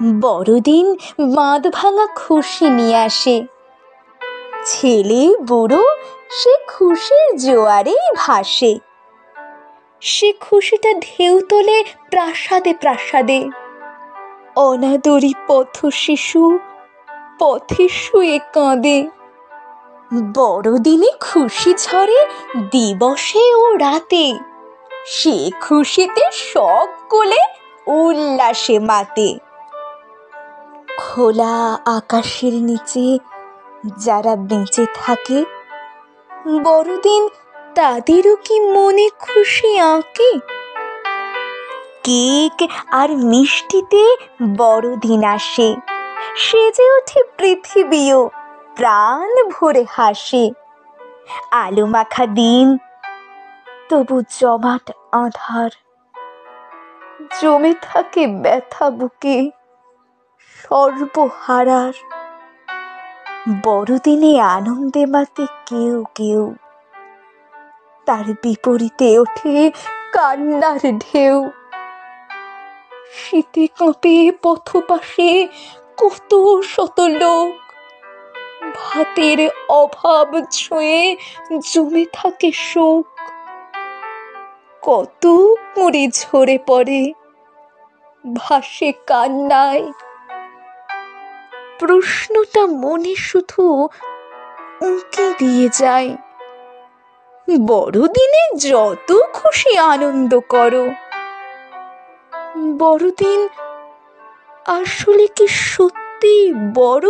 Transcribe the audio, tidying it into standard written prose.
বড়দিন বাঁধ ভাঙা খুশি নিয়ে আসে। ছেলে বুড়ো সে খুশির জোয়ারেই ভাসে। সে খুশিটা ঢেউ তোলে প্রাসাদে প্রাসাদে। অনাদরি পথ শিশু পথে শুয়ে কাঁদে। বড়দিনে খুশি ঝরে দিবসে ও রাতে। সে খুশিতে সব কোলে উল্লাসে মাতে। খোলা আকাশের নিচে যারা বেঁচে থাকে, বড়দিন তাদেরও কি মনে খুশি আঁকে? কেক আর মিষ্টিতে বড়দিন আসে। সেজে ওঠে পৃথিবীও প্রাণ ভরে হাসে। আলো মাখা দিন তবু জমাট আঁধার। জমে থাকে ব্যথা বুকে সর্বহারার। বড়দিনে আনন্দে মাতে কেউ কেউ, তার বিপরীতে ওঠে কান্নার ঢেউ। শীতে কাঁপে পথপাশে কত শত লোক। ভাতের অভাব ছুঁয়ে জমে থাকে শোক। কত কুঁড়ি ঝরে পড়ে ভাসে কান্নায়। প্রশ্নটা মনে শুধু উঁকি দিয়ে যায়, বড়দিনে যত খুশি আনন্দ করো, বড়দিন আসলে কি সত্যি বড়?